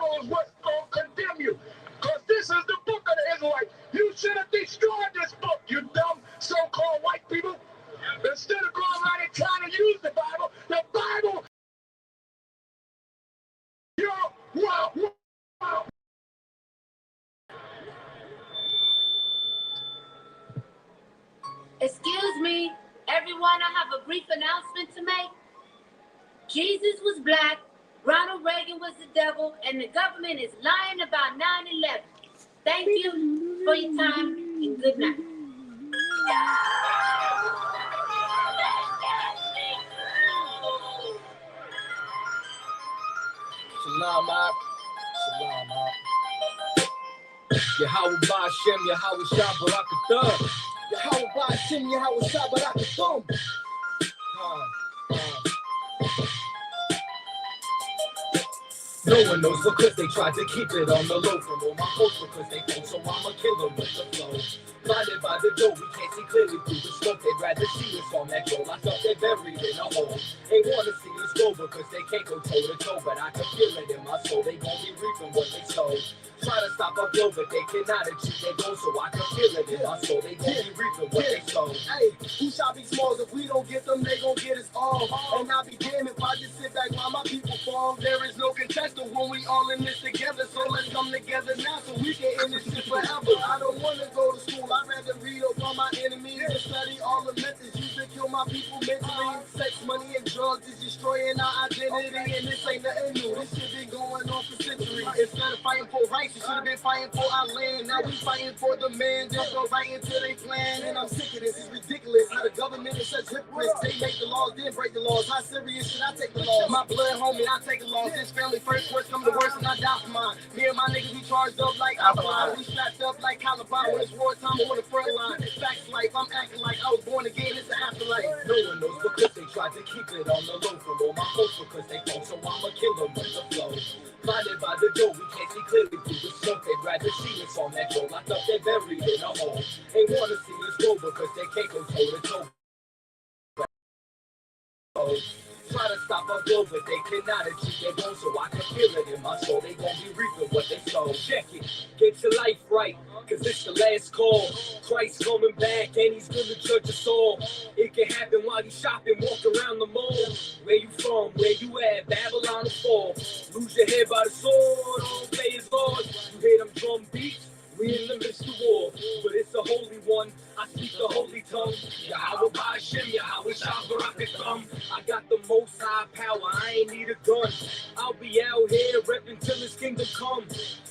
Bible is what's going to condemn you. Because this is the book of the Israelites. You should have destroyed this book, you dumb so-called white people. Instead of going around and trying to use the Bible, wow. Excuse me, everyone, I have a brief announcement to make. Jesus was black, Ronald Reagan was the devil, and the government is lying about 9/11. Thank you for your time, and good night. Shalom, Mark. Shalom, Mark. Yahweh Ba'Shem, Yahweh Shabbarakatah. Yahweh Ba'Shem, Yahweh Shabbarakatah. No one knows because they tried to keep it on the low from all my folks because they think so I'ma kill them with the flow. Blinded by the dough, we can't see clearly through the smoke. They'd rather see us on that goal. I thought they're buried in a hole. They wanna see us go because they can't go toe to toe. But I can feel it in my soul. They gon' be reaping what they sow. Try to stop our flow, but they cannot achieve their goal. So I can feel it in my soul. They gon' be reaping what they sow. Hey, who shall be small? If we don't get them, they gon' get us all. And I'll be damned if I just sit back while my people fall. There is no contestant when we all in this together. So let's come together now so we can end this shit forever. I don't wanna go to school. I'd rather read up on my enemies and study all the methods used to kill my people mentally. Sex, money, and drugs is destroying our identity. And this ain't nothing new. This shit been going on for centuries. Instead of fighting for rights, we should have been fighting for our land. Now we fighting for the man. Just go right into their plan. And I'm sick of this. It's ridiculous how the government is such hypocrites. They make the laws, then break the laws. How serious should I take the laws? My blood, homie, I take the laws. This family first, worst come to worst, and I die for mine. Me and my niggas, we charged up like Alpine. We strapped up like Columbine. When it's wartime, I'm on the front line. Facts life, I'm acting like I was born again. It's an afterlife. No one knows because they tried to keep it on the low from all my folks because they don't. So I'ma kill them with the flow. Blinded by the dough, we can't see clearly through the smoke. They'd rather see us on that goal. I thought they're buried in a hole. They wanna see us go because they can't go toe to toe. Try to stop our flow, but they cannot achieve their goals. So I can feel it in my soul. They gon' be reaping what they sow. Check it, get your life right, cause it's the last call. Christ coming back and he's gonna judge us all. It can happen while you shopping, walk around the mall. Where you from, where you at, Babylon will fall. Lose your head by the sword, all play is Lord. You hear them drum beats? We in the midst of war, but it's a holy one. I speak the holy tongue. Yahweh Ba'Shem, Yahweh Shabbarakatah. I got the most high power, I ain't need a gun. I'll be out here repping till his kingdom come.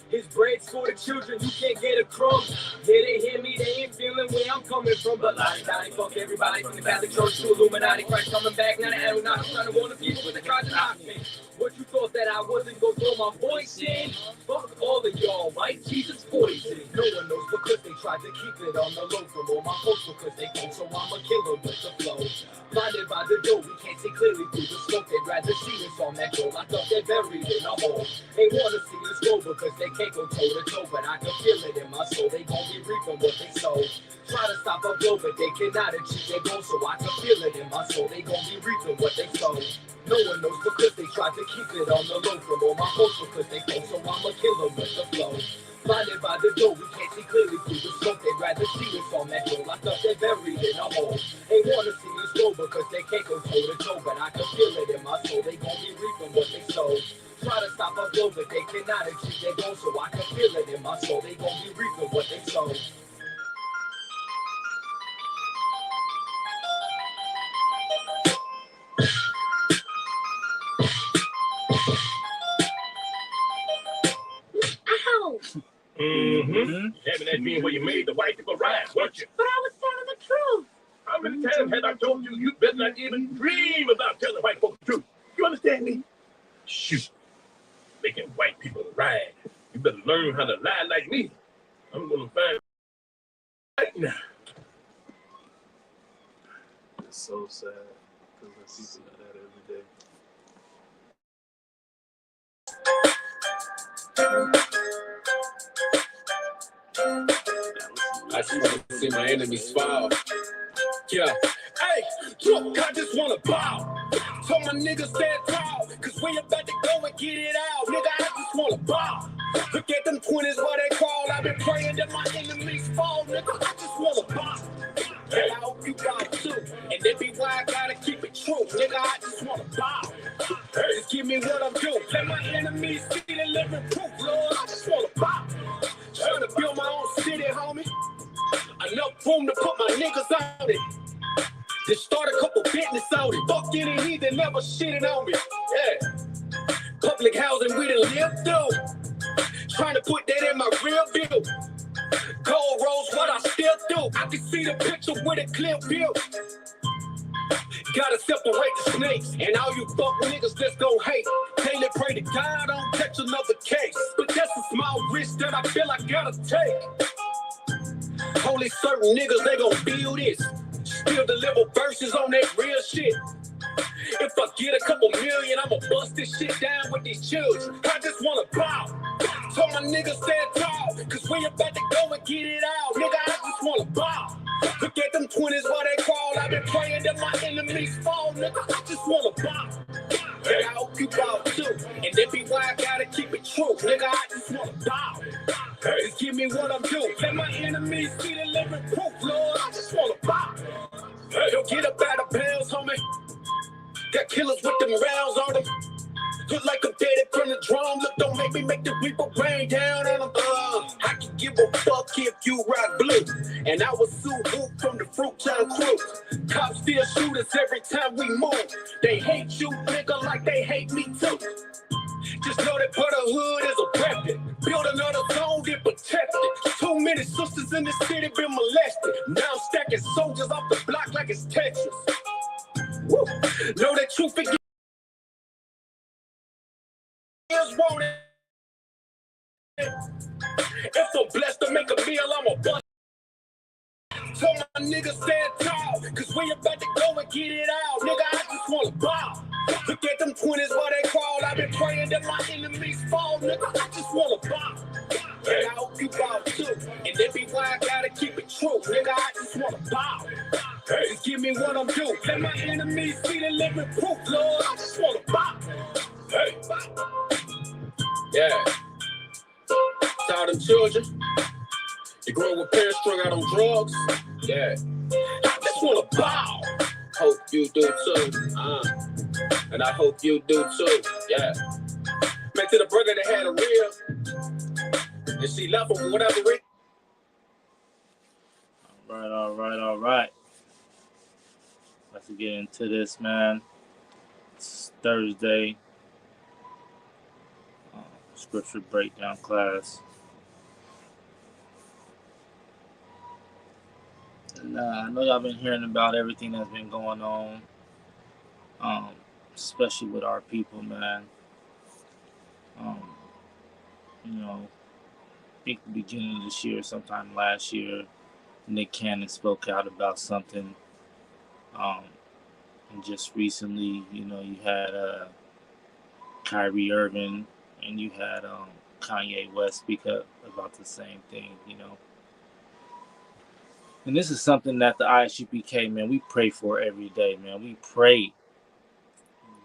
His bread's for the children, you can't get a crumb. Yeah, they hear me, they ain't feeling where I'm coming from. But like, fuck everybody from the Catholic Church to Illuminati. Christ coming back, now the Anunnaki trying to warn the people with the tried to knock me. What you thought that I wasn't gonna throw my voice in? Fuck all of y'all, white Jesus poison. No one knows because they tried to keep it on the low from all my folks because they don't. So I'ma kill them with the flow. Blinded by the dough, we can't see clearly through the smoke. They'd rather see us on that goal. I thought they're buried in a hole. They wanna see us go because they can't go toe to toe. But I can feel it in my soul. They gon' be reaping what they sow. Try to stop our flow, but they cannot achieve their goal. So I can feel it in my soul. They gon' be reaping what they sow. No one knows because they tried to keep it on the low from all my folks because they don't. So I'ma kill them with the flow. Blinded by the dough, we can't see clearly through the smoke. They'd rather see us on that goal. I thought they're buried in a hole. They wanna see us go because they can't go toe to toe. But I can feel it in my soul. They gon' be reaping what they sow. Try to stop our flow, but they cannot achieve their goal. So I can feel it in my soul. They gon' be reaping what they sow. Having that being where you made the white people rise, weren't you? But I was telling the truth. How many times have I told you you better not even dream about telling white folks the truth? You understand me? Shoot. Making white people ride. You better learn how to lie like me. I'm gonna find right now. It's so sad because people do that every day. I just want to see my enemies fall. Yeah. Hey, look, I just want to bow. So my niggas stand tall, cause we about to go and get it out. nigga, I just wanna ball. Look at them 20s where they crawl. I've been praying that my enemies fall, nigga, I just wanna ball. And I hope you ball too. And that be why I gotta keep it true, nigga, I just wanna ball. Just give me what I'm due. Let my enemies see the living proof, Lord, I just wanna ball. Trying to build my own city, homie. Enough room to put my niggas on it. Just start a couple business on it. Fuck any heathen never shitting on me. Yeah. Public housing we done lived through. Trying to put that in my real view. Gold rolls, what I still do. I can see the picture with a clear view. Gotta separate the snakes. And all you fuck niggas that's gon' hate. Daily pray to God I don't catch another case. But that's a small risk that I feel I gotta take. Only certain niggas, they gon' feel this. Still deliver verses on that real shit. If I get a couple million, I'ma bust this shit down with these children. I just wanna bow. So my niggas stand tall, cause we about to go and get it out. Nigga, I just wanna bow. Look at them 20s where they crawl. I've been praying that my enemies fall. Nigga, I just wanna bow. And I hope you bow too. And that be why I gotta keep it true. Nigga, I just wanna bow. Just give me what I'm due. Let my enemies see the living proof, Lord. I just wanna bow. Don't get up out of bounds, homie. Got killers with them rounds on them. Look like I'm dead from the drum. Look, don't make me make the reaper rain down on them. I can give a fuck if you rock blue. And I was Sue Hoop from the Fruit Town crew. Cops still shoot us every time we move. They hate you, nigga, like they hate me too. Just know that brotherhood is a weapon. Build another zone, get protected. Too many sisters in the city been molested. Now I'm stacking soldiers off the block like it's Texas. Woo. Know that you forget is wanted. If I'm blessed to make a meal, I'm a bust. So my niggas stand tall, cause we about to go and get it out. Nigga, I just wanna bow. Look at them 20s where they crawl. I've been praying that my enemies fall. Nigga, I just wanna bow. And I hope you bow too. And that be why I gotta keep it true. Nigga, I just wanna bow. Just give me what I'm due. Let my enemies see the living proof, Lord. I just wanna bow. Hey. Yeah. To all them children. You grow with parents strung out on drugs. Yeah. I just wanna bow. Hope you do too. And I hope you do too. Yeah. Man, to the brother that had a real. And she left him for whatever reason. All right. Let's get into this, man. It's Thursday. Scripture breakdown class. And I know y'all been hearing about everything that's been going on, especially with our people, man. You know, I think the beginning of this year, sometime last year, Nick Cannon spoke out about something. And just recently, you know, you had Kyrie Irving and you had Kanye West speak up about the same thing, you know. And this is something that the U.P.K, man, we pray for every day, man. We pray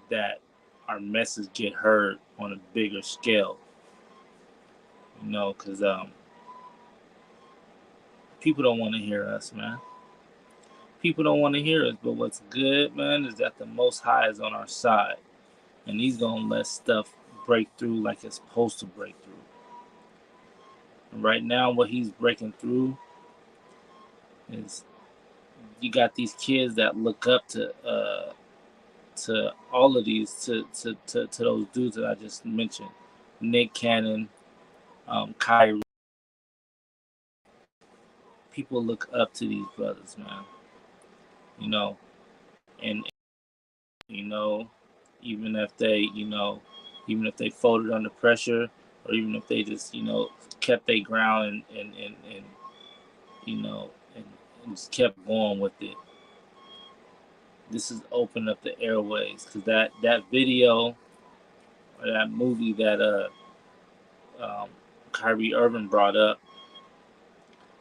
that our message get heard on a bigger scale, you know, because people don't want to hear us, man. People don't want to hear us, but what's good, man, is that the Most High is on our side, and He's going to let stuff break through like it's supposed to break through. And right now, what He's breaking through is you got these kids that look up to all of these, to those dudes that I just mentioned, Nick Cannon, Kyrie. People look up to these brothers, man. You know, and you know, even if they folded under pressure, or even if they just, you know, kept their ground and you know, and just kept going with it. This has opened up the airways, because that video or that movie that Kyrie Irving brought up,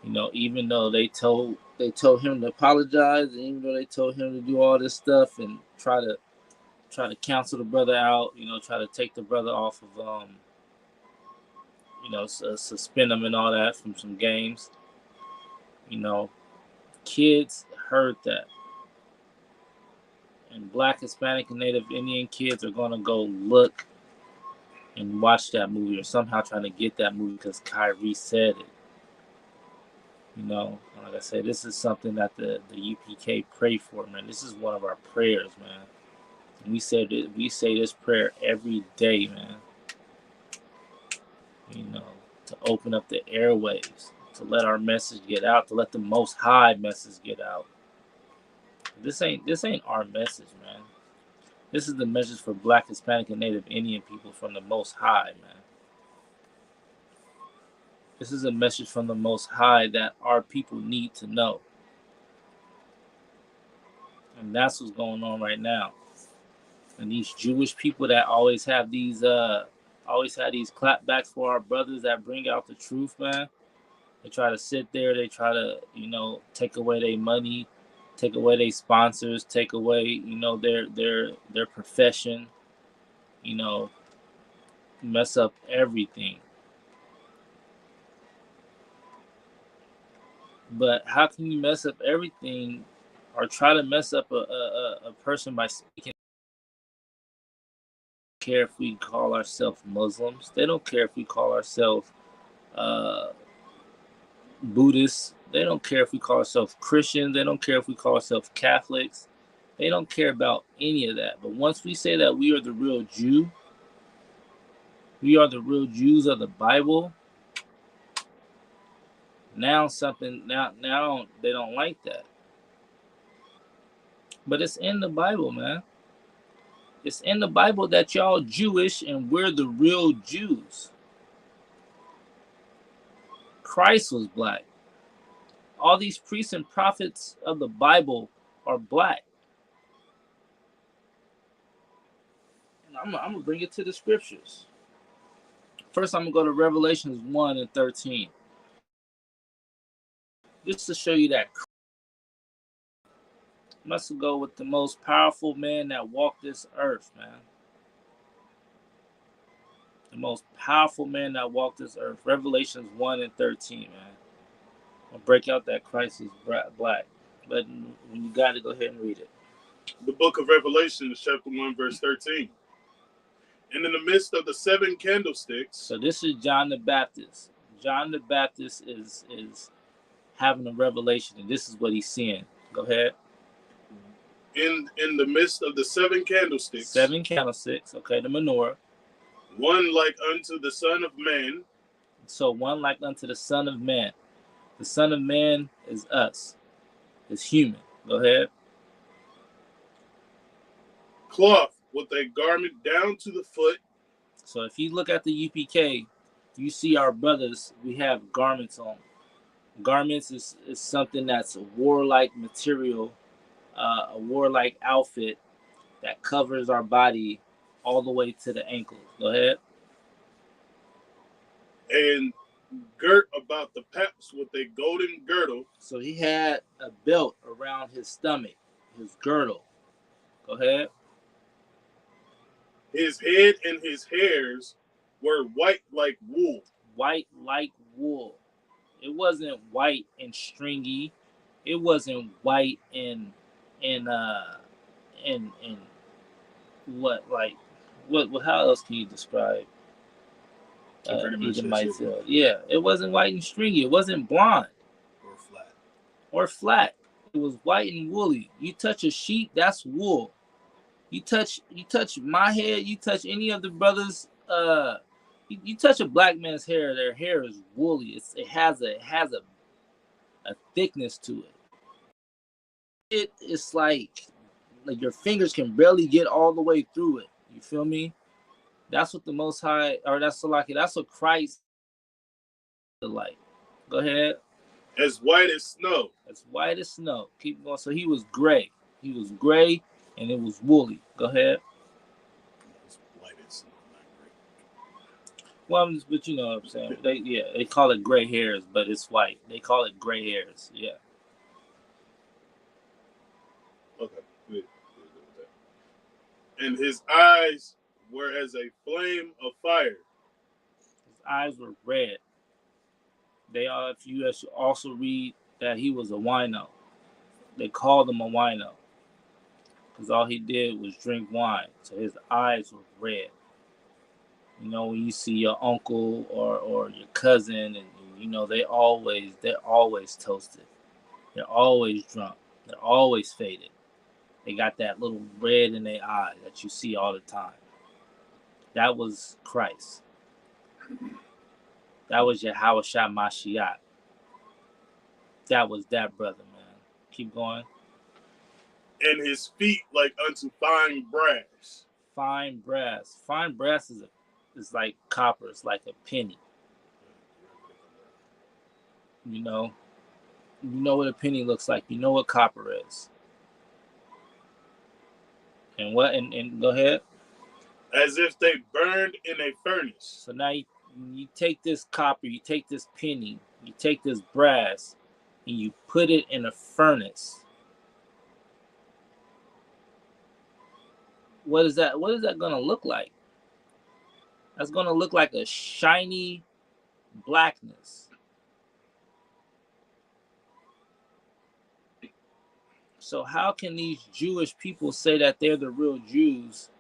you know, even though they told him to apologize, and even though they told him to do all this stuff and try try to cancel the brother out, try to take the brother off of, suspend him and all that from some games. Kids heard that. And Black, Hispanic, and Native Indian kids are going to go look and watch that movie, or somehow trying to get that movie because Kyrie said it. Like I said, this is something that the U.P.K pray for, man. This is one of our prayers, man. And we say this prayer every day, man. To open up the airwaves, to let our message get out, to let the Most High message get out. This ain't our message, man. This is the message for Black, Hispanic, and Native Indian people from the Most High, man. This is a message from the Most High that our people need to know. And that's what's going on right now. And these Jewish people that always have these clapbacks for our brothers that bring out the truth, man. They try to sit there, they try to, take away their money, take away their sponsors, take away, their profession, mess up everything. But how can you mess up everything or try to mess up a person by speaking? They don't care if we call ourselves Muslims. They don't care if we call ourselves Buddhists. They don't care if we call ourselves Christians. They don't care if we call ourselves Catholics. They don't care about any of that. But once we say that we are the real Jew, we are the real Jews of the Bible, now they don't like that. But it's in the Bible, man. It's in the Bible that y'all Jewish and we're the real Jews. Christ was black. All these priests and prophets of the Bible are black. And I'm going to bring it to the scriptures. First, I'm going to go to Revelations 1 and 13. Just to show you that must go with the most powerful man that walked this earth, man. The most powerful man that walked this earth. Revelations 1 and 13, man. I'll break out that Christ is black. But when you got it, go ahead and read it. The book of Revelation, chapter 1, verse 13. And in the midst of the 7 candlesticks. So this is John the Baptist. John the Baptist is having a revelation, and this is what he's seeing. Go ahead. In the midst of the 7 candlesticks. 7 candlesticks, okay, the menorah. One like unto the Son of Man. So one like unto the Son of Man. The Son of Man is us. Is human. Go ahead. Cloth with a garment down to the foot. So if you look at the U.P.K, you see our brothers, we have garments on. Garments is something that's a warlike material, a warlike outfit that covers our body all the way to the ankles. Go ahead. And girt about the paps with a golden girdle. So he had a belt around his stomach, his girdle. Go ahead. His head and his hairs were white like wool. White like wool. It wasn't white and stringy. It wasn't white and what how else can you describe yeah, it wasn't white and stringy. It wasn't blonde or flat. It was white and woolly. You touch a sheep, that's wool. You touch my hair, you touch any of the brothers, you touch a black man's hair, their hair is woolly. It has a thickness to it. It's like your fingers can barely get all the way through it. You feel me? That's what the Most High, or that's what Christ is like. Go ahead. As white as snow. As white as snow. Keep going. So he was gray. He was gray and it was woolly. Go ahead. It's white as snow, not gray. Well, but you know what I'm saying. They call it gray hairs, but it's white. They call it gray hairs. Yeah. Okay. Good. And his eyes were as a flame of fire. His eyes were red. They are, if you also read that he was a wino. They called him a wino because all he did was drink wine. So his eyes were red. You know, when you see your uncle or your cousin, and you know they're always toasted. They're always drunk. They're always faded. They got that little red in their eye that you see all the time. That was Christ. That was Yahweh Mashiach. That was that brother, man. Keep going. And his feet like unto fine brass. Fine brass. Fine brass is like copper. It's like a penny. You know what a penny looks like. You know what copper is. And what? And go ahead. As if they burned in a furnace. So now you take this copper, you take this penny, you take this brass, and you put it in a furnace. What is that going to look like? That's going to look like a shiny blackness. So how can these Jewish people say that they're the real Jews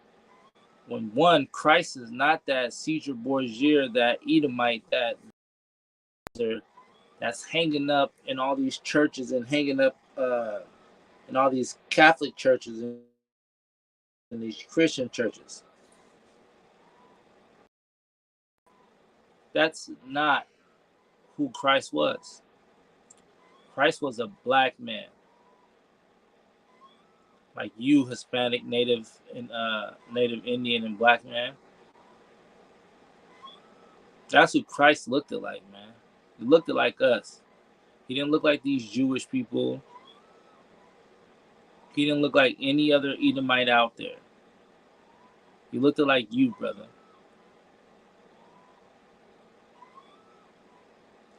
when, one, Christ is not that Caesar Borgia, that Edomite, that's hanging up in all these churches and hanging up in all these Catholic churches and these Christian churches? That's not who Christ was. Christ was a black man, like you, Hispanic, Native, and Native Indian, and black man. That's who Christ looked like, man. He looked like us. He didn't look like these Jewish people. He didn't look like any other Edomite out there. He looked like you, brother.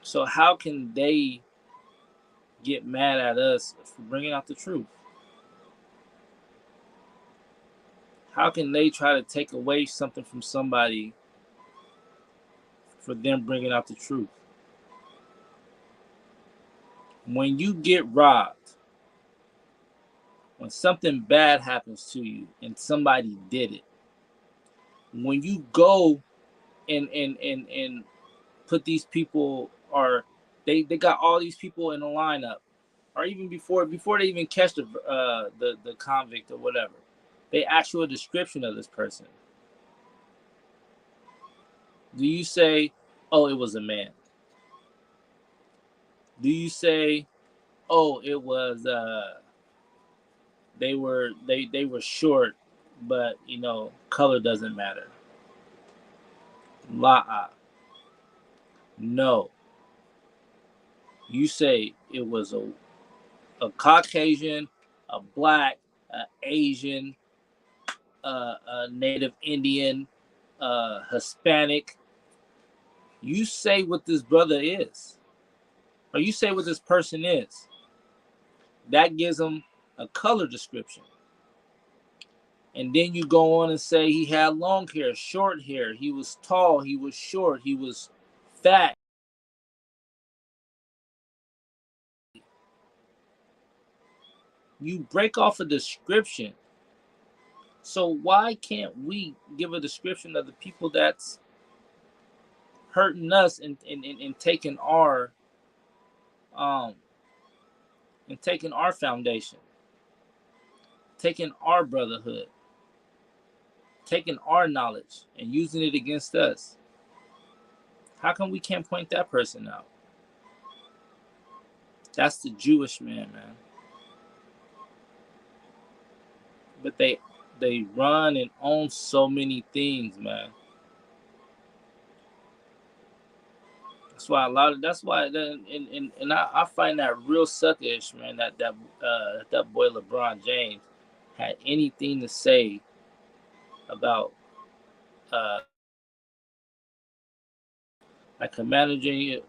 So how can they get mad at us for bringing out the truth? How can they try to take away something from somebody for them bringing out the truth? When you get robbed, when something bad happens to you and somebody did it, when you go and put these people, or they got all these people in a lineup, or even before they even catch the convict or whatever, they ask you a description of this person. Do you say, oh, it was a man? Do you say, oh, it was they were short, but you know, color doesn't matter? La. No. You say it was a Caucasian, a black, a Asian, a Native Indian, Hispanic. You say what this brother is, or you say what this person is. That gives them a color description. And then you go on and say he had long hair, short hair, he was tall, he was short, he was fat. You break off a description. So why can't we give a description of the people that's hurting us and taking our foundation, taking our brotherhood, taking our knowledge and using it against us? How come we can't point that person out? That's the Jewish man. But they run and own so many things, man. That's why I find that real suckish, man. That boy LeBron James had anything to say about like Commander Junior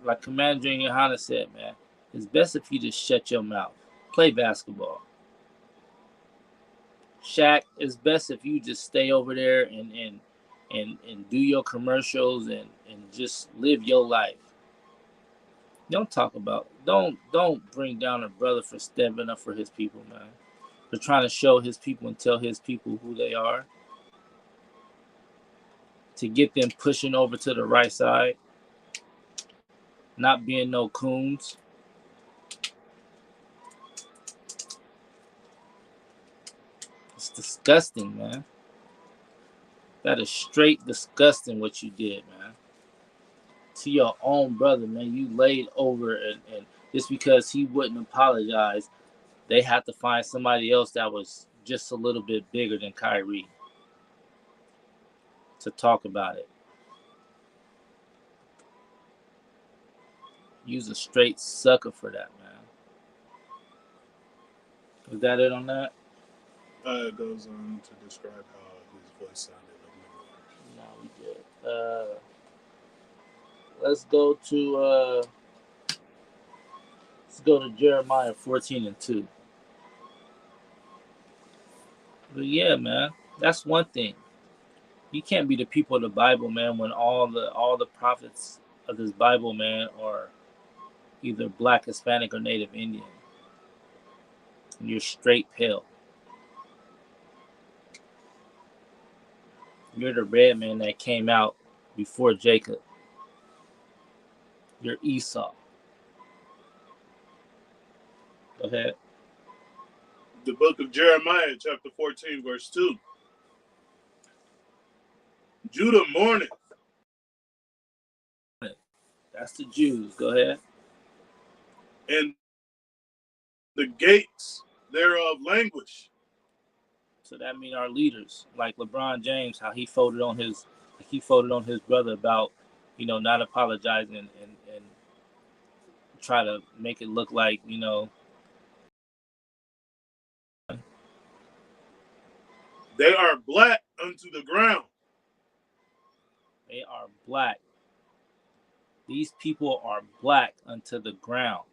Hanna said, man. It's best if you just shut your mouth. Play basketball. Shaq, it's best if you just stay over there and do your commercials and just live your life. Don't talk about don't bring down a brother for stepping up for his people, man. For trying to show his people and tell his people who they are. To get them pushing over to the right side. Not being no coons. It's disgusting, man. That is straight disgusting what you did, man. To your own brother, man. You laid over and just because he wouldn't apologize, they had to find somebody else that was just a little bit bigger than Kyrie to talk about it. You's a straight sucker for that, man. Was that it on that? It goes on to describe how his voice sounded like No, we good. Let's go to Jeremiah 14:2. But yeah, man, that's one thing. You can't be the people of the Bible, man, when all the prophets of this Bible, man, are either black, Hispanic, or Native Indian. And you're straight pale. You're the red man that came out before Jacob. You're Esau. Go ahead. The book of Jeremiah, chapter 14, verse 2. Judah mourneth. That's the Jews. Go ahead. And the gates thereof languish. So that means our leaders, like LeBron James, how he folded on his brother about, not apologizing and try to make it look like, They are black unto the ground. They are black. These people are black unto the ground.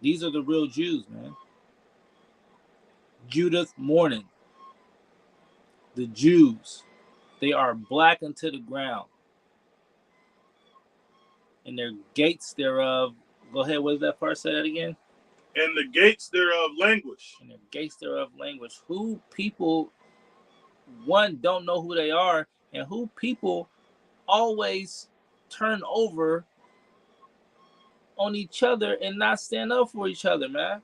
These are the real Jews, man. Judith mourning. The Jews, they are black unto the ground. And their gates thereof, go ahead, what does that part say that again? And the gates thereof languish. And their gates thereof languish. Who people, one, don't know who they are, and who people always turn over on each other and not stand up for each other, man.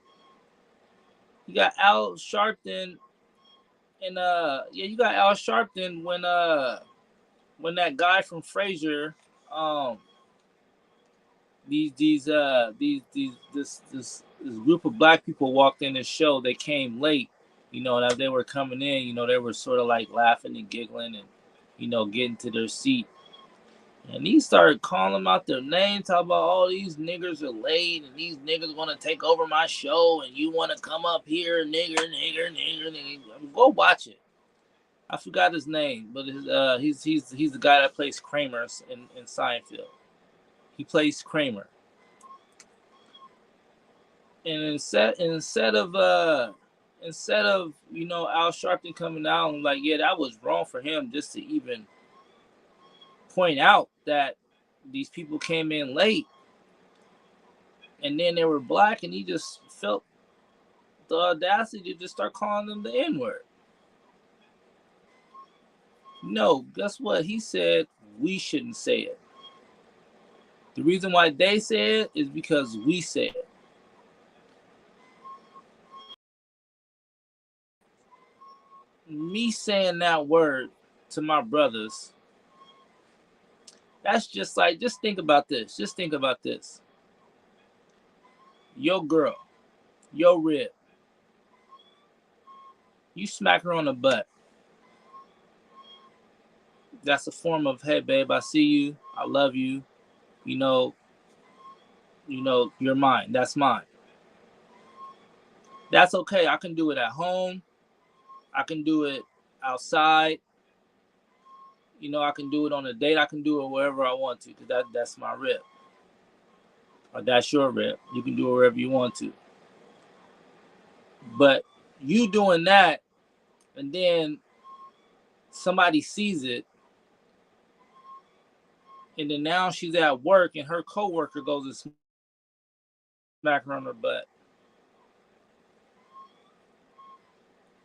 You got Al Sharpton and you got Al Sharpton when that guy from Frasier, this group of black people walked in the show. They came late, and as they were coming in, they were sort of like laughing and giggling and getting to their seat. And he started calling them out their names, talking about all these niggers are late and these niggers want to take over my show and you want to come up here, nigger. Go watch it. I forgot his name, but he's the guy that plays Kramer in Seinfeld. He plays Kramer. And instead of Al Sharpton coming out and like, yeah, that was wrong for him just to even point out that these people came in late and then they were black, and he just felt the audacity to just start calling them the N-word. No, guess what? He said we shouldn't say it. The reason why they say it is because we say it. Me saying that word to my brothers, that's just like, just think about this. Your girl, your rib, you smack her on the butt. That's a form of, hey, babe, I see you. I love you. You're mine. That's mine. That's okay. I can do it at home. I can do it outside. I can do it on a date. I can do it wherever I want to because that's my rib. Or that's your rib. You can do it wherever you want to. But you doing that, and then somebody sees it, and then now she's at work, and her coworker goes and smack her on her butt.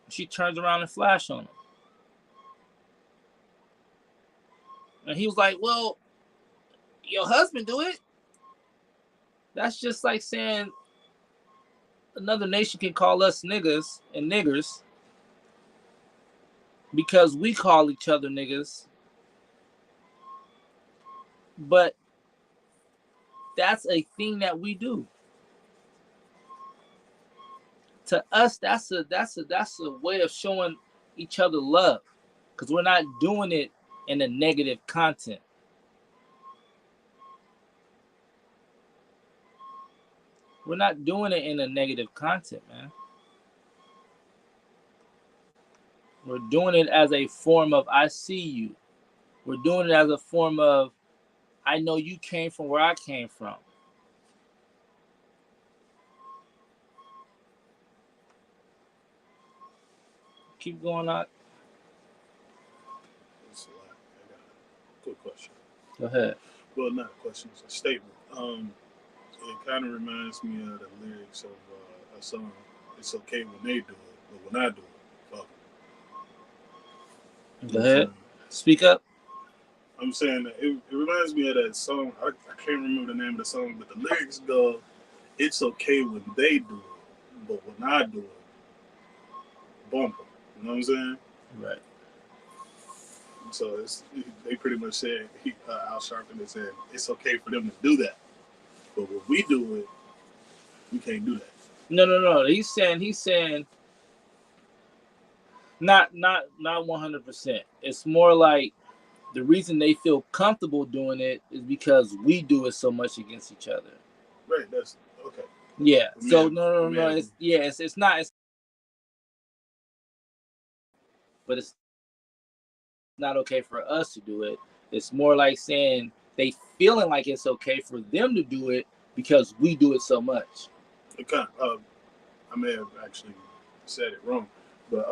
She turns around and flash on him. And he was like, well, your husband do it. That's just like saying another nation can call us niggas and niggers because we call each other niggas. But that's a thing that we do. To us, that's a way of showing each other love, because we're not doing it in a negative content. We're not doing it in a negative content, man. We're doing it as a form of I see you. We're doing it as a form of I know you came from where I came from. Keep going on. That's a lot. I got a quick question. Go ahead. Well, not a question, it's a statement. It kind of reminds me of the lyrics of a song. It's okay when they do it, but when I do it, fuck it. Go ahead. Speak up. I'm saying that it reminds me of that song. I can't remember the name of the song, but the lyrics go, "It's okay when they do it, but when I do it, bumper." You know what I'm saying? Right. So they pretty much said, Al Sharpton said, it's okay for them to do that, but when we do it, we can't do that. No. He's saying not 100%. It's more like the reason they feel comfortable doing it is because we do it so much against each other. Right. That's okay. Yeah. So no. It's not. But it's not okay for us to do it. It's more like saying they feeling like it's okay for them to do it because we do it so much. Okay. I may have actually said it wrong, but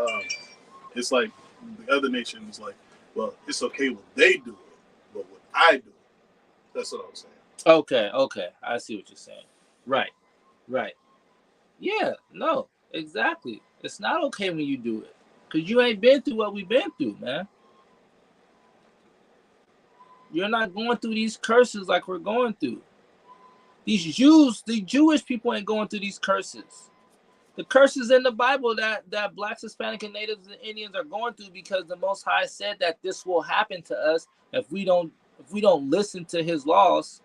it's like the other nation is like, well, it's okay when they do it, but when I do it, that's what I'm saying. Okay. I see what you're saying. Right. Yeah, no, exactly. It's not okay when you do it because you ain't been through what we've been through, man. You're not going through these curses like we're going through. The Jewish people ain't going through these curses. The curses in the Bible that Blacks, Hispanic, and Natives and Indians are going through because the Most High said that this will happen to us if we don't listen to His laws.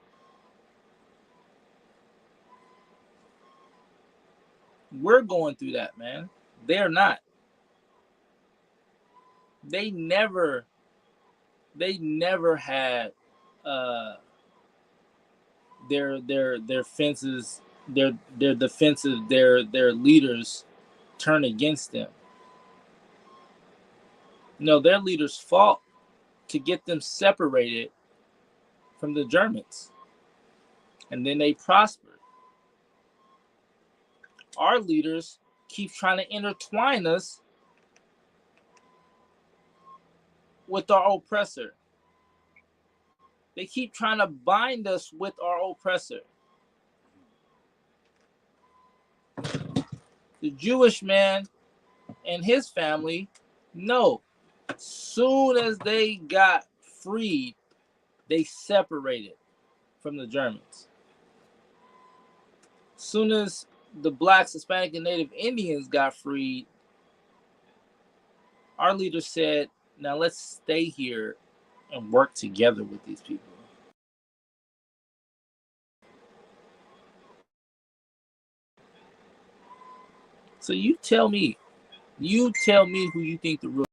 We're going through that, man. They're not. They never had their fences, their defensive, their leaders turn against them. No, their leaders fought to get them separated from the Germans, and then they prospered. Our leaders keep trying to intertwine us with our oppressor. They keep trying to bind us with our oppressor. The Jewish man and his family, no. Soon as they got freed, they separated from the Germans. Soon as the Blacks, Hispanic, and Native Indians got freed, our leaders said, now let's stay here and work together with these people. So you tell me who you think the real,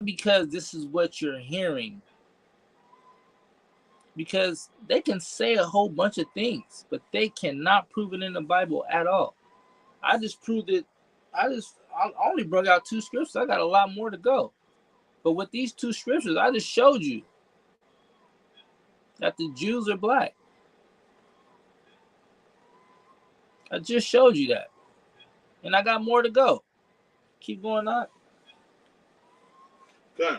because this is what you're hearing. Because they can say a whole bunch of things, but they cannot prove it in the Bible at all. I just proved it. I only brought out 2 scriptures. I got a lot more to go. But with these 2 scriptures, I just showed you that the Jews are black. I just showed you that. And I got more to go. Keep going on. Okay.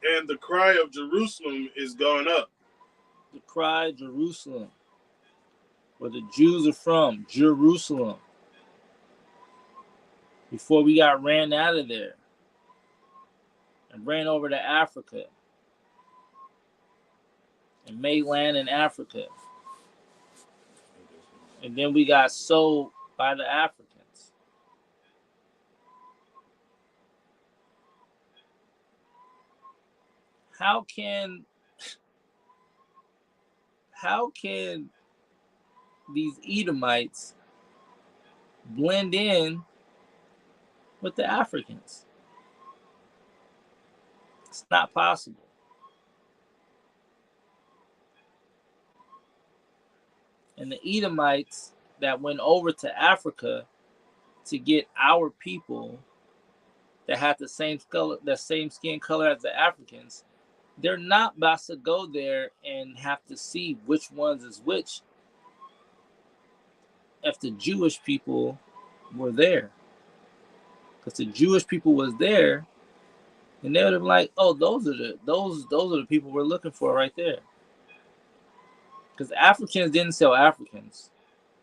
And the cry of Jerusalem is gone up. The cry, Jerusalem, where the Jews are from, Jerusalem. Before we got ran out of there and ran over to Africa and made land in Africa. And then we got sold by the Africans. How can these Edomites blend in with the Africans? It's not possible. And the Edomites that went over to Africa to get our people that had the same skin color as the Africans, they're not about to go there and have to see which ones is which if the Jewish people were there. Because the Jewish people was there, and they would have been like, oh, those are the people we're looking for right there. Because Africans didn't sell Africans.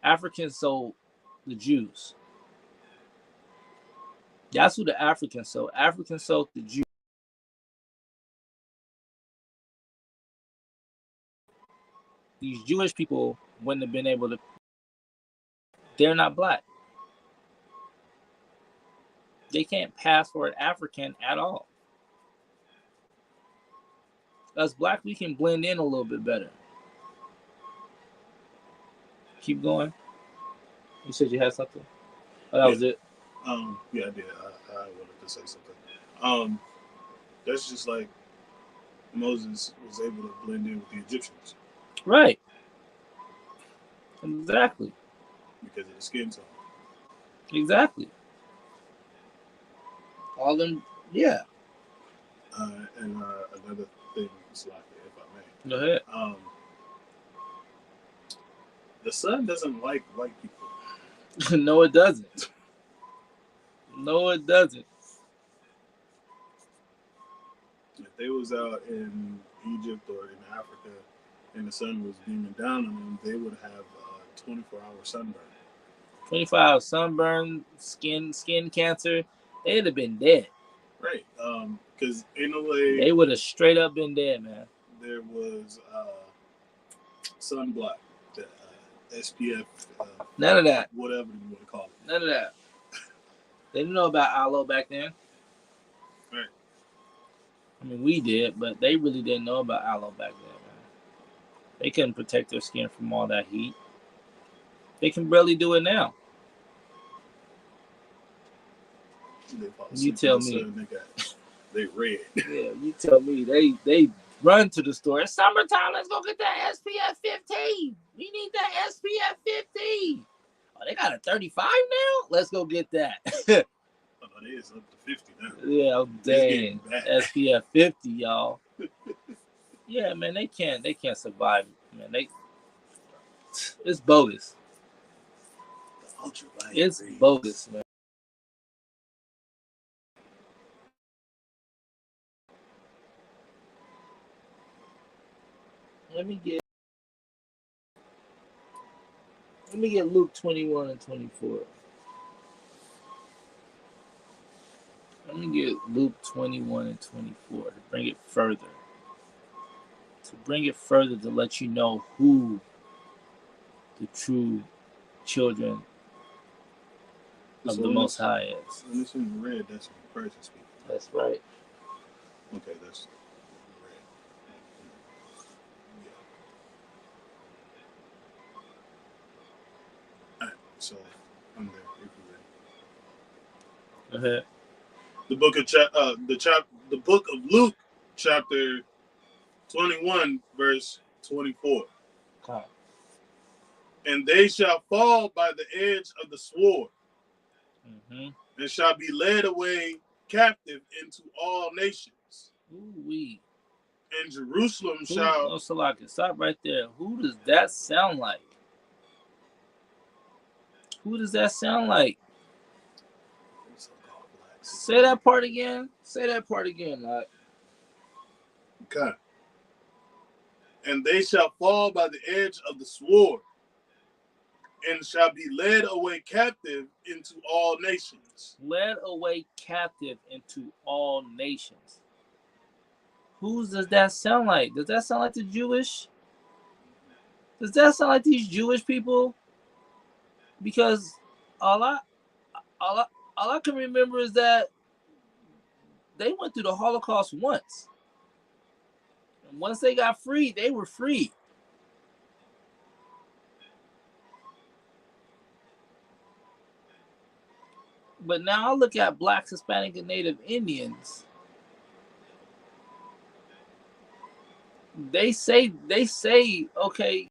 Africans sold the Jews. That's who the Africans sold. Africans sold the Jews. These Jewish people wouldn't have been able to. They're not black. They can't pass for an African at all. Us black, we can blend in a little bit better. Keep going. You said you had something? Oh, that was it? Yeah, I did. I wanted to say something. That's just like Moses was able to blend in with the Egyptians. Right. Exactly. Because of the skin tone. Exactly. All them, yeah. And another thing, Slocky, if I may. Go ahead. The sun doesn't like white people. No, it doesn't. No, it doesn't. If they was out in Egypt or in Africa and the sun was beaming down on them, they would have 24-hour sunburn. 25 sunburn, skin cancer, they'd have been dead. Right. Because in a way, they would have straight up been dead, man. There was sunblock, SPF. None of that. Whatever you want to call it. None of that. They didn't know about aloe back then. Right. I mean, we did, but they really didn't know about aloe back then, man. They couldn't protect their skin from all that heat. They can barely do it now. You tell me. They red. Yeah, you tell me. They run to the store. It's summertime. Let's go get that SPF 15. We need that SPF 15. Oh, they got a 35 now? Let's go get that. It is up to 50 now. Yeah, dang. SPF 50, y'all. Yeah, man, they can't survive. Man, it's bogus. It's bogus, man. Let me get Luke 21 and 24. Let me get Luke 21 and 24 to bring it further. To let you know who the true children of the Most High is. When it's in red, that's when the person speaks. That's right. Okay, that's red. Yeah. All right, so I'm there. If you're ready. Go ahead. The book of Luke, chapter 21, verse 24. Okay. And they shall fall by the edge of the sword, and shall be led away captive into all nations. Ooh-wee. And Jerusalem shall... Oh, Salaki, stop right there. Who does that sound like? Who does that sound like? So-called blacks. Say that part again. Say that part again. Like, Okay. And they shall fall by the edge of the sword, and shall be led away captive into all nations. led away captive into all nations. Who does that sound like? Does that sound like the Jewish? Does that sound like these Jewish people? Because all I all I, all I can remember is that they went through the Holocaust once. And once they got free, they were free. But now I look at blacks, Hispanic, and Native Indians. They say, okay,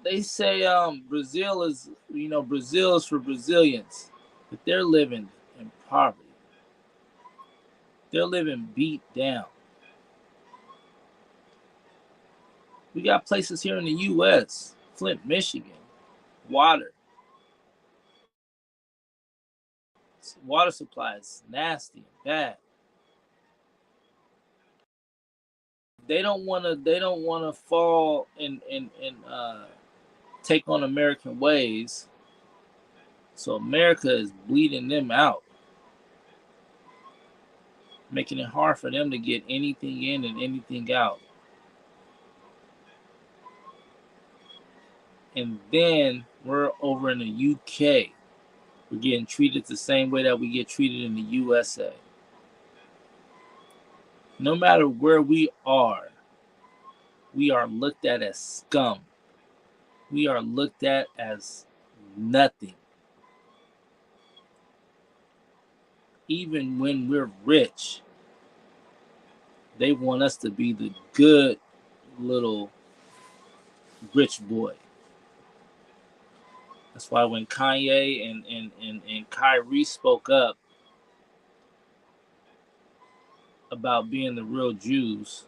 they say Brazil is, Brazil is for Brazilians, but they're living in poverty. They're living beat down. We got places here in the U.S., Flint, Michigan, water supply is nasty and bad. They don't want to. They don't want to fall and take on American ways. So America is bleeding them out, making it hard for them to get anything in and anything out. And then we're over in the U.K. We're getting treated the same way that we get treated in the USA. No matter where we are looked at as scum. We are looked at as nothing. Even when we're rich, they want us to be the good little rich boy. That's why when Kanye and Kyrie spoke up about being the real Jews,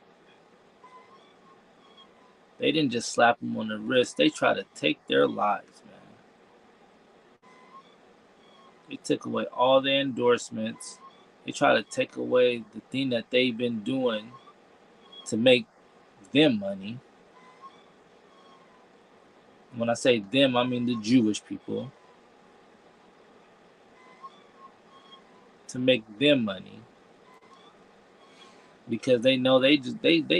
they didn't just slap them on the wrist. They tried to take their lives, man. They took away all their endorsements. They tried to take away the thing that they've been doing to make them money. When I say them, I mean the Jewish people. To make them money. Because they know they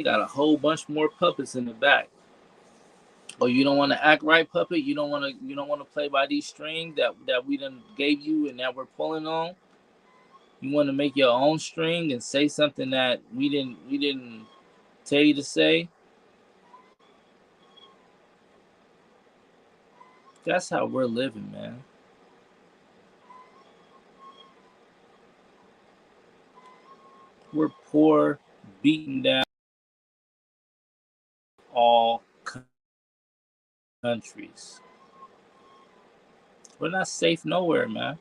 got a whole bunch more puppets in the back. Oh, you don't want to act right, puppet? You don't want to play by these strings that we done gave you and that we're pulling on? You want to make your own string and say something that we didn't tell you to say? That's how we're living, man. We're poor, beaten down, all countries. We're not safe nowhere, man.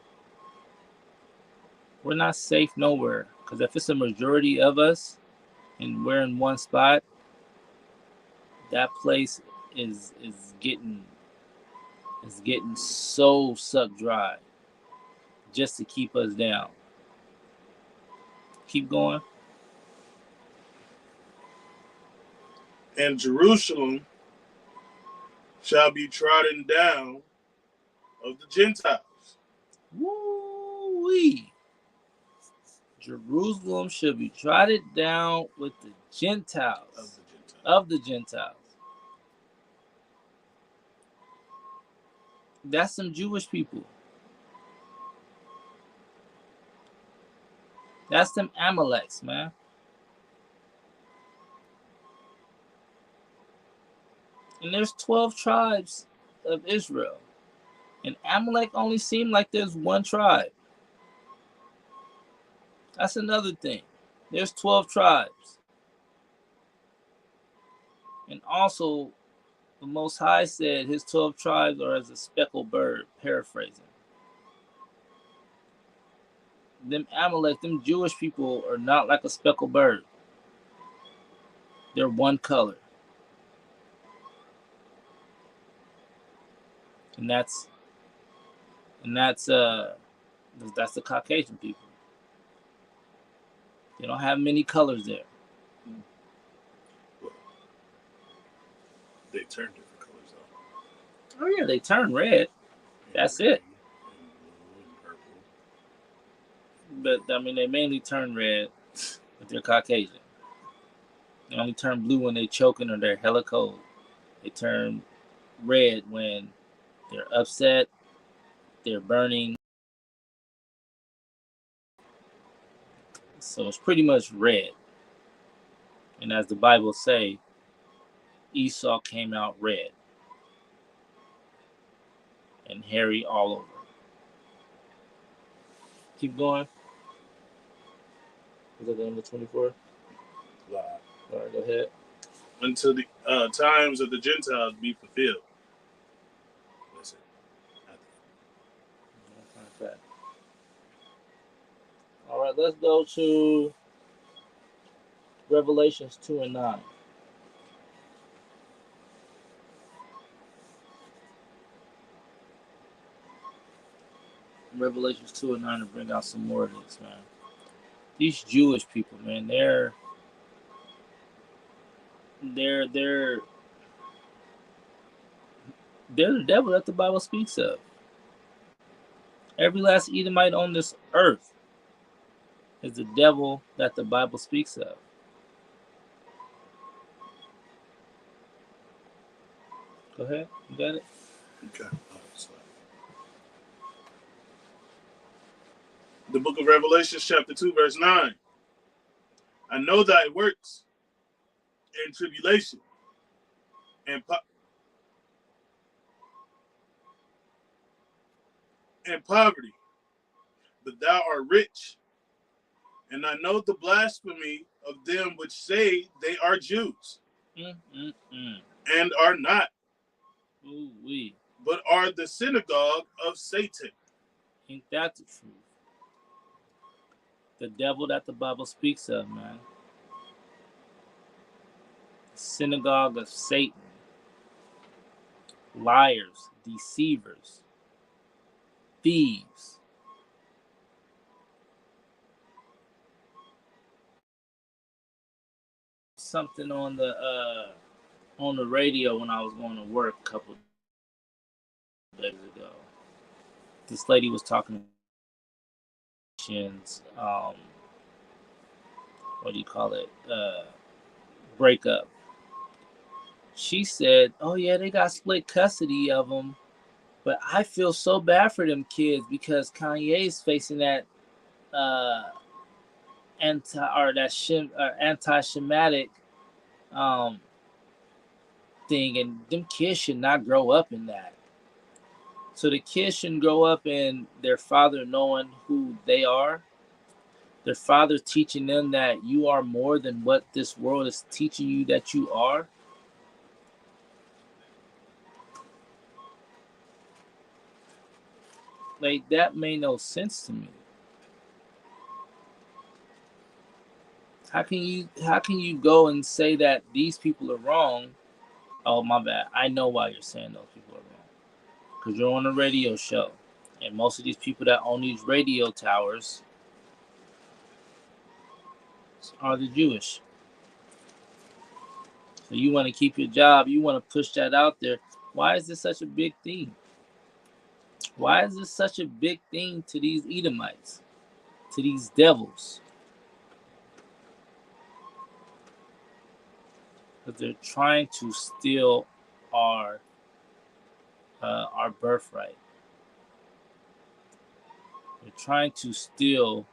We're not safe nowhere. Because if it's a majority of us and we're in one spot, that place is getting so sucked dry just to keep us down. Keep going. And Jerusalem shall be trodden down of the Gentiles. Woo-wee. Jerusalem shall be trodden down with the Gentiles. Of the Gentiles. That's some Jewish people. That's them Amaleks, man. And there's 12 tribes of Israel. And Amalek only seemed like there's one tribe. That's another thing. There's 12 tribes. And also, the Most High said his 12 tribes are as a speckled bird, paraphrasing. Them Amalek, them Jewish people are not like a speckled bird. They're one color. and that's the Caucasian people. They don't have many colors there. Well, they turn different colors though. Oh yeah, they turn red. That's it. But I mean, they mainly turn red if they're Caucasian. They only turn blue when they're choking or they're hella cold. They turn red when they're upset, they're burning. So it's pretty much red. And as the Bible say, Esau came out red and hairy all over. Keep going. Is that the end of 24? Live. All right, go ahead. Until the times of the Gentiles be fulfilled. That's it. All right, let's go to Revelations 2 and 9. Revelations 2 and 9 to bring out some more of this, man. These Jewish people, man, they're the devil that the Bible speaks of. Every last Edomite on this earth is the devil that the Bible speaks of. Go ahead, you got it? Okay. The book of Revelation, chapter 2, verse 9. I know thy works and tribulation and poverty, but thou art rich. And I know the blasphemy of them which say they are Jews and are not, Ooh-wee. but are the synagogue of Satan. Ain't that the truth? The devil that the Bible speaks of, man. Synagogue of Satan. Liars, deceivers, thieves. Something on the radio when I was going to work a couple days ago. This lady was talking what do you call it? Breakup. She said, "Oh yeah, they got split custody of them, but I feel so bad for them kids because Kanye's facing that anti-Shemitic thing, and them kids should not grow up in that. So the kids shouldn't grow up in their father knowing who they are, their father teaching them that you are more than what this world is teaching you that you are." Like, that made no sense to me. How can you go and say that these people are wrong? Oh, my bad. I know why you're saying those people are wrong. Because you're on a radio show. And most of these people that own these radio towers are the Jewish. So you want to keep your job. You want to push that out there. Why is this such a big thing? Why is this such a big thing to these Edomites? To these devils? Because they're trying to steal our birthright. They're trying to steal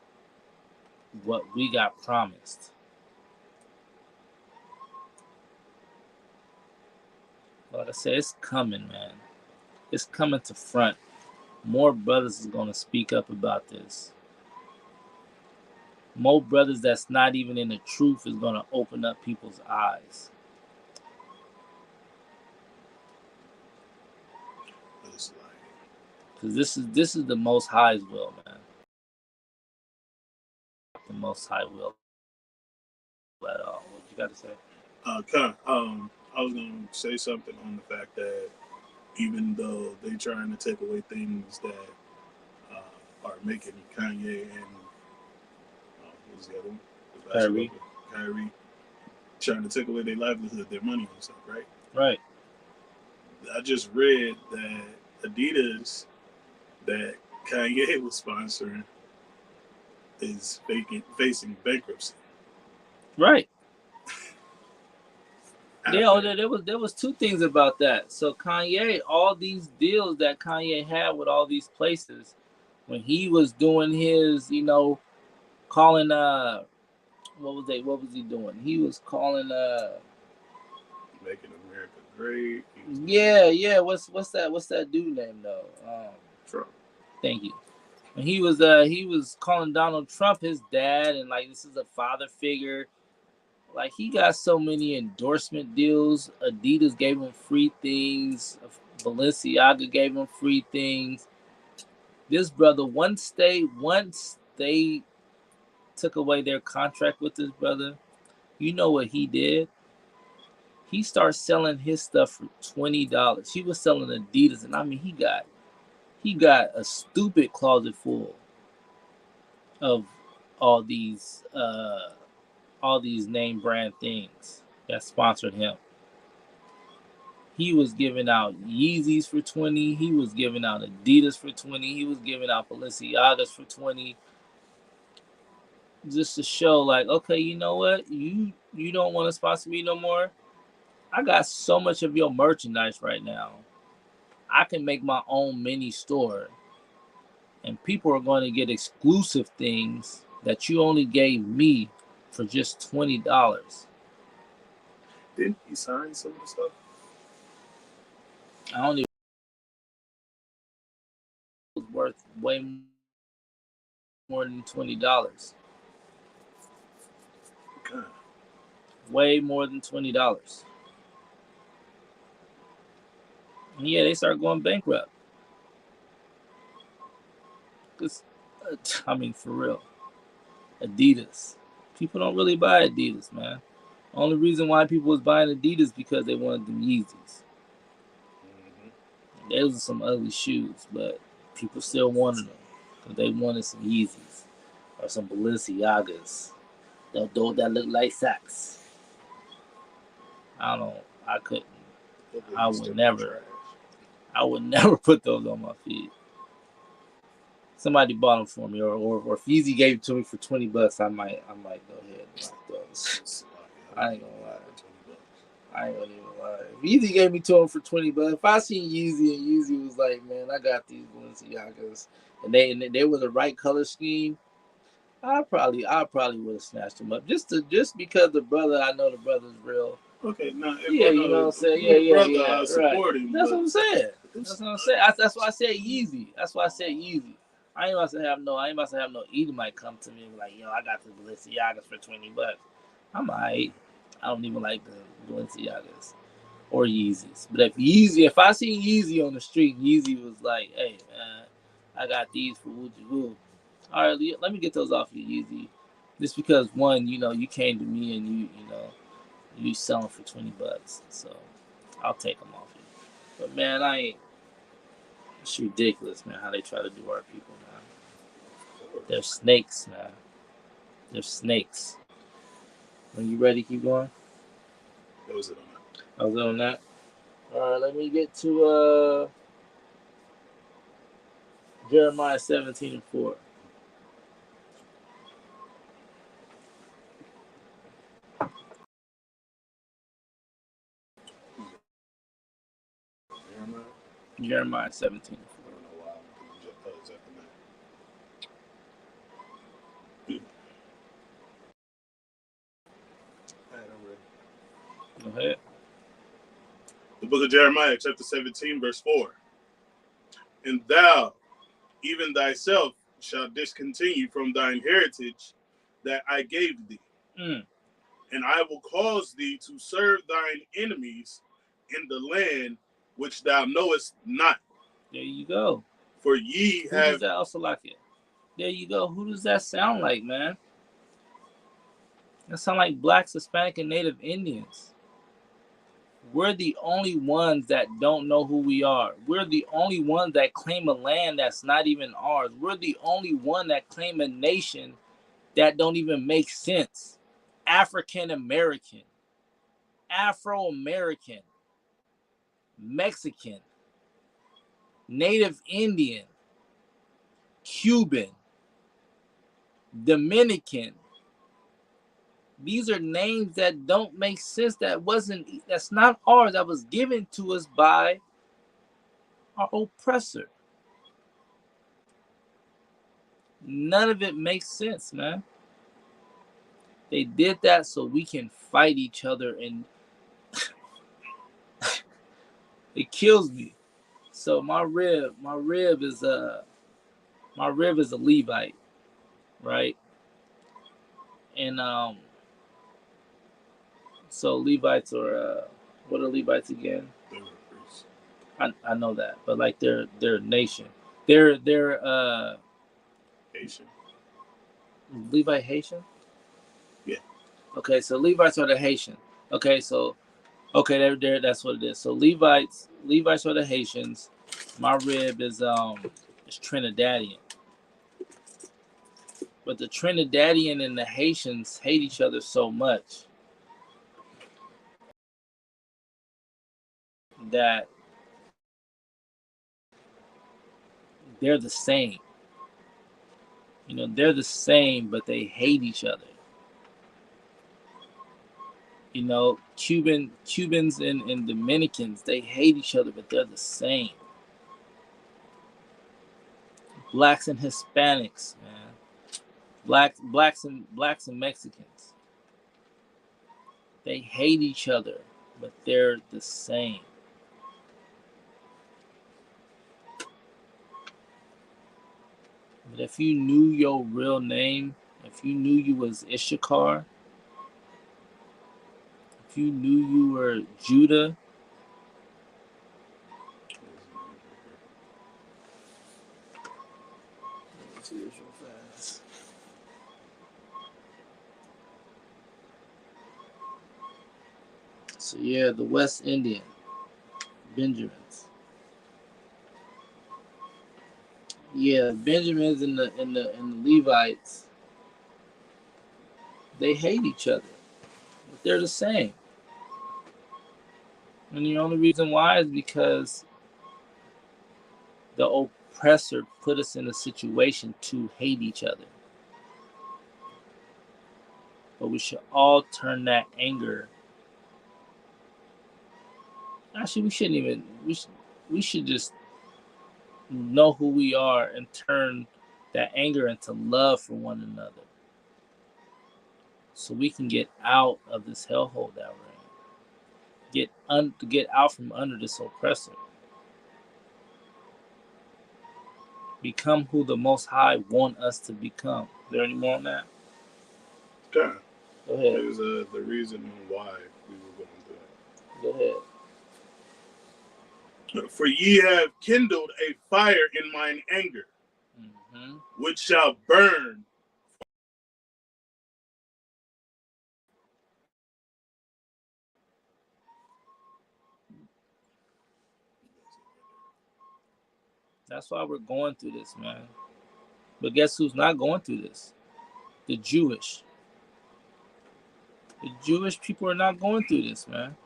what we got promised. Like I said, it's coming, man. It's coming to front. More brothers is going to speak up about this. More brothers that's not even in the truth is going to open up people's eyes. Because this is the Most High's will, man. The Most High will at all. What you got to say? I was going to say something on the fact that even though they trying to take away things that are making Kanye and what was the other one? The Kyrie. Kyrie trying to take away their livelihood, their money and stuff, right? Right. I just read that Adidas that Kanye was sponsoring is facing bankruptcy. Right. Yeah, After, there was two things about that. So Kanye, all these deals that Kanye had with all these places, when he was doing his, calling what was he doing? He was calling making America great. yeah. What's that dude name though? Trump. Thank you. And he was calling Donald Trump his dad, and like this is a father figure. Like he got so many endorsement deals. Adidas gave him free things. Balenciaga gave him free things. This brother, once they took away their contract with this brother, you know what he did? He started selling his stuff for $20. He was selling Adidas, and I mean he got a stupid closet full of all these name brand things that sponsored him. He was giving out Yeezys for 20. He was giving out Adidas for 20. He was giving out Balenciagas for 20. Just to show like, okay, you know what? You don't want to sponsor me no more. I got so much of your merchandise right now. I can make my own mini store, and people are going to get exclusive things that you only gave me for just $20. Didn't he sign some of the stuff? I don't even know it's worth way more than $20. God. Way more than $20. And yeah, they start going bankrupt. Cause, I mean, for real, Adidas. People don't really buy Adidas, man. Only reason why people was buying Adidas because they wanted them Yeezys. Those are some ugly shoes, but people still wanted them because they wanted some Yeezys or some Balenciagas. That look like socks. I don't. I couldn't. I would never. I would never put those on my feet. Somebody bought them for me, or if Yeezy gave it to me for $20, I might go ahead and rock those. I ain't gonna lie. I ain't gonna even lie. If Yeezy gave me to him for $20, if I seen Yeezy and Yeezy was like, man, I got these Balenciagas, and they were the right color scheme, I probably would have snatched them up just because I know the brother's real. Okay, now Yeah, you know what I'm saying. Yeah. I support right. him. That's what I'm saying. That's what I'm saying. That's why I said Yeezy. That's why I said Yeezy. I ain't about to have no Edomite come to me and be like, yo, I got the Balenciagas for $20. I'm alright. I don't even like the Balenciagas or Yeezys. But if I see Yeezy on the street, Yeezy was like, hey man, I got these for Wooji Woo. All right, let me get those off you, Yeezy. Just because one, you came to me and you selling for $20, so I'll take them off you. But man, it's ridiculous, man, how they try to do our people, man. They're snakes, man. They're snakes. When you ready, keep going. That was it on that. I was on that. All right, let me get to Jeremiah 17:4. Jeremiah 17:4. I don't know why I'm just after that. All right, I'm ready. Go ahead. The book of Jeremiah, chapter 17, verse 4. And thou, even thyself, shalt discontinue from thine heritage that I gave thee. And I will cause thee to serve thine enemies in the land which thou knowest not. There you go. For ye Who have... does that also like it? There you go. Who does that sound like, man? That sound like Blacks, Hispanic, and Native Indians. We're the only ones that don't know who we are. We're the only ones that claim a land that's not even ours. We're the only one that claim a nation that don't even make sense. African American, Afro American, Mexican, Native Indian, Cuban, Dominican. These are names that don't make sense. That's not ours. That was given to us by our oppressor. None of it makes sense, man. They did that so we can fight each other, and it kills me. So my rib is a Levite, right? And so Levites are what are Levites again? They were priests. I know that, but like they're nation. They're Haitian. Levite Haitian? Yeah. Okay, so Levites are the Haitian. Okay, so they're that's what it is. So Levites are the Haitians. My rib is Trinidadian. But the Trinidadian and the Haitians hate each other so much that they're the same. You know, they're the same, but they hate each other. You know, Cubans and Dominicans, they hate each other, but they're the same. Blacks and Hispanics, man. Blacks and Mexicans. They hate each other, but they're the same. But if you knew your real name, if you knew you was Issachar, if you knew you were Judah, so yeah, the West Indian, Benjamins. Yeah, Benjamins and the Levites, they hate each other, but they're the same. And the only reason why is because the oppressor put us in a situation to hate each other. But we should all turn that anger. Actually, we shouldn't even. We should just know who we are and turn that anger into love for one another, so we can get out of this hellhole that we're in. Get out from under this oppressor. Become who the Most High want us to become. Is there any more on that? Yeah. Go ahead. It was the reason why we were going through Go ahead. it. For ye have kindled a fire in mine anger, which shall burn. That's why we're going through this, man. But guess who's not going through this? The Jewish. The Jewish people are not going through this, man.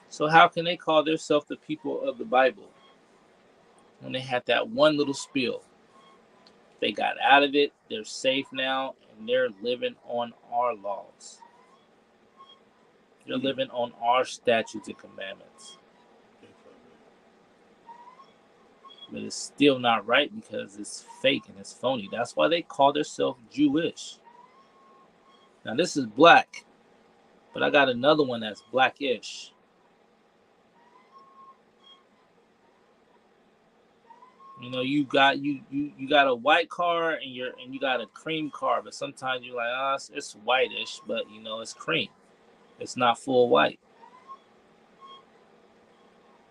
So how can they call themselves the people of the Bible when they had that one little spill? They got out of it, they're safe now, and they're living on our laws. They're living on our statutes and commandments. But it's still not right because it's fake and it's phony. That's why they call themselves Jewish. Now this is black, but I got another one that's blackish. You know, you got a white car and you got a cream car, but sometimes you're like, it's whitish, but you know it's cream. It's not full white.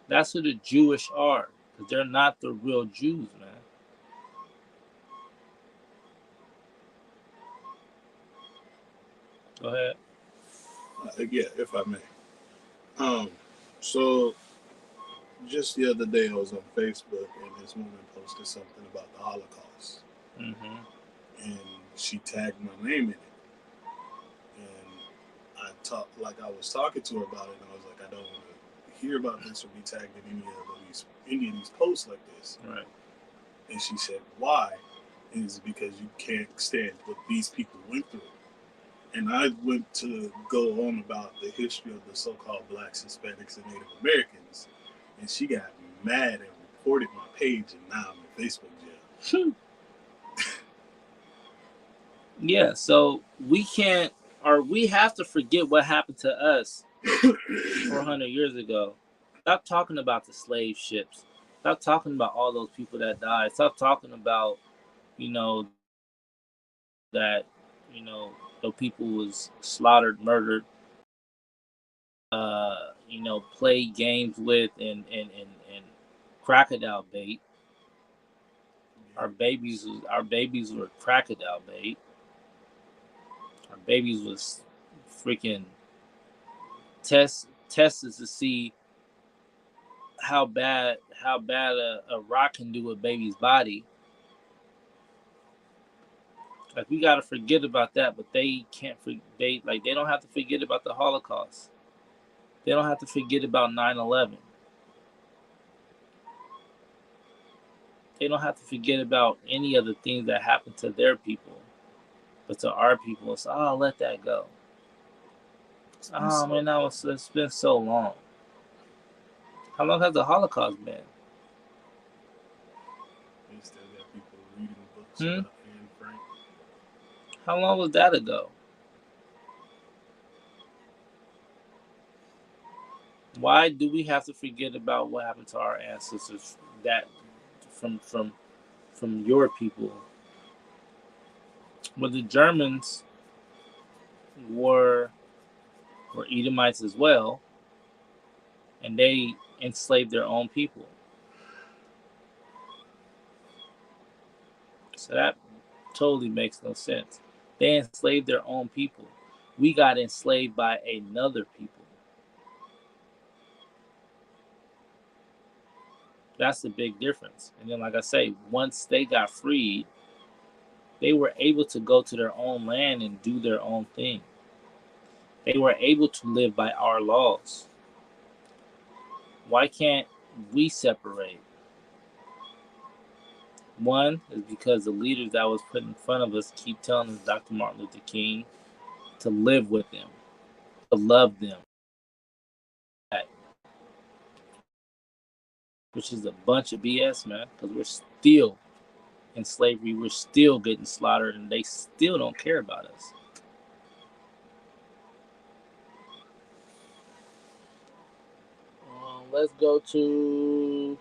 That's who the Jewish are, because they're not the real Jews, man. Go ahead. Yeah, if I may. So just the other day I was on Facebook and this woman posted something about the Holocaust, Mm-hmm. and she tagged my name in it, and I talked like I was talking to her about it, and I was like, I don't want to hear about this or be tagged in any of these posts like this. Right. And she said, why? And it's because you can't stand what these people went through. And I went to go on about the history of the so-called blacks, Hispanics, and Native Americans, and she got mad and reported my page, and now I'm in Facebook jail. Yeah, so we can't, or we have to forget what happened to us 400 years ago. Stop talking about the slave ships. Stop talking about all those people that died. Stop talking about, you know, that, the people was slaughtered, murdered, played games with, and crocodile bait. Our babies were crocodile bait. Our babies was freaking tests to see how bad a rock can do a baby's body. Like, we gotta forget about that, but they can't. They don't have to forget about the Holocaust. They don't have to forget about 9/11. They don't have to forget about any of the things that happened to their people, but to our people, it's let that go. Oh man, it's been so long. How long has the Holocaust been? They still got people reading books about Anne Frank. How long was that ago? Why do we have to forget about what happened to our ancestors? That from your people, well, the Germans were Edomites as well, and they enslaved their own people. So that totally makes no sense. They enslaved their own people. We got enslaved by another people. That's the big difference. And then, like I say, once they got freed, they were able to go to their own land and do their own thing. They were able to live by our laws. Why can't we separate? One is because the leaders that was put in front of us keep telling us, Dr. Martin Luther King, to live with them, to love them, which is a bunch of BS, man, because we're still in slavery. We're still getting slaughtered, and they still don't care about us. Let's go to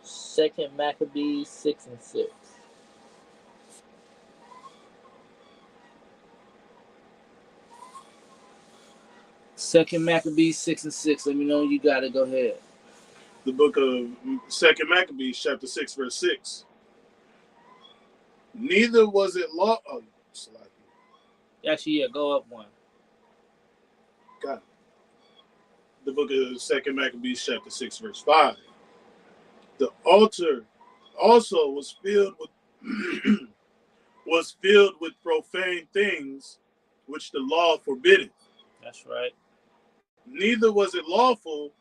2nd Maccabees 6:6. Second Maccabees 6:6. Let me know when you got it. Go ahead. The book of 2nd Maccabees, chapter 6, verse 6. Neither was it law. Oh, Actually, yeah, go up one. got it. The book of 2nd Maccabees, chapter 6, verse 5. The altar also was filled with profane things which the law forbiddeth. That's right. Neither was it lawful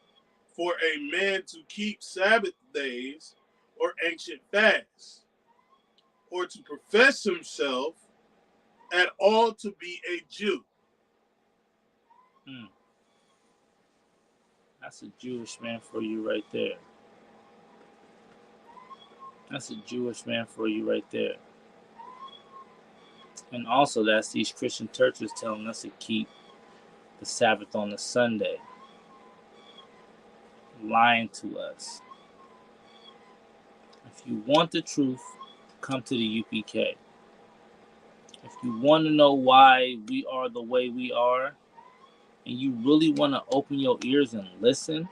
for a man to keep Sabbath days or ancient fasts, or to profess himself at all to be a Jew. That's a Jewish man for you right there. That's a Jewish man for you right there. And also, that's these Christian churches telling us to keep the Sabbath on the Sunday. Lying to us. If you want the truth, come to the U.P.K. If you want to know why we are the way we are, and you really want to open your ears and listen,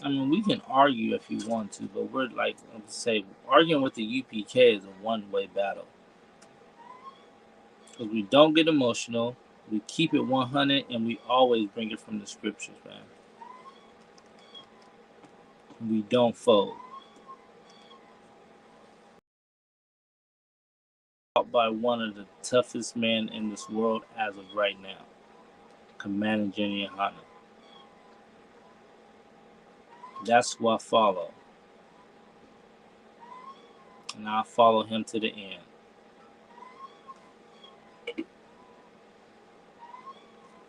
I mean, we can argue if you want to, but we're like, I'm say, arguing with the U.P.K. is a one-way battle. Because we don't get emotional, we keep it 100, and we always bring it from the scriptures, man. We don't fold. By one of the toughest men in this world as of right now, Commander Jenny Hanna. That's who I follow. And I'll follow him to the end.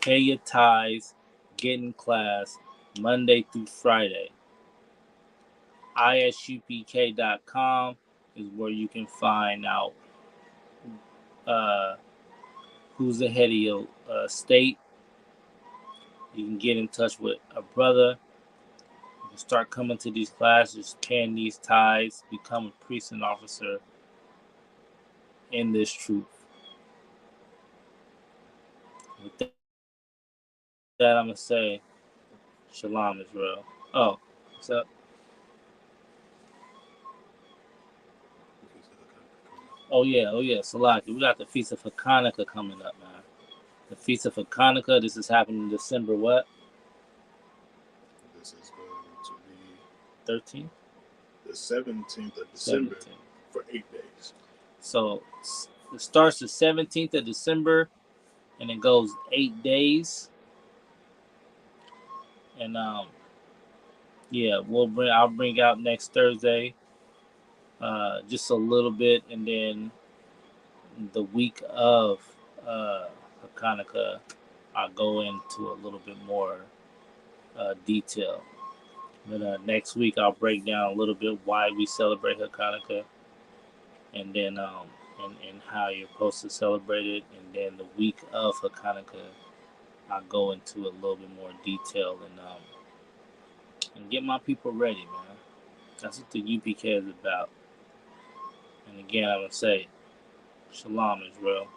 Pay your tithes, get in class, Monday through Friday. ISUPK.com is where you can find out who's ahead of your state. You can get in touch with a brother. You can start coming to these classes, paying these tithes, become a precinct officer in this truth. With that, I'm going to say, Shalom, Israel. Oh, what's up? Oh yeah, Salaki. We got the Feast of Hanukkah coming up, man. The Feast of Hanukkah, this is happening December what? This is going to be 13th? The 17th of December 17th. For 8 days. So it starts the 17th of December and it goes 8 days. And yeah, I'll bring out next Thursday just a little bit, and then the week of Hanukkah I'll go into a little bit more detail. But next week I'll break down a little bit why we celebrate Hanukkah, and then and how you're supposed to celebrate it. And then the week of Hanukkah I'll go into a little bit more detail and get my people ready, man. That's what the U.P.K is about. And again, I'm gonna say, Shalom, Israel.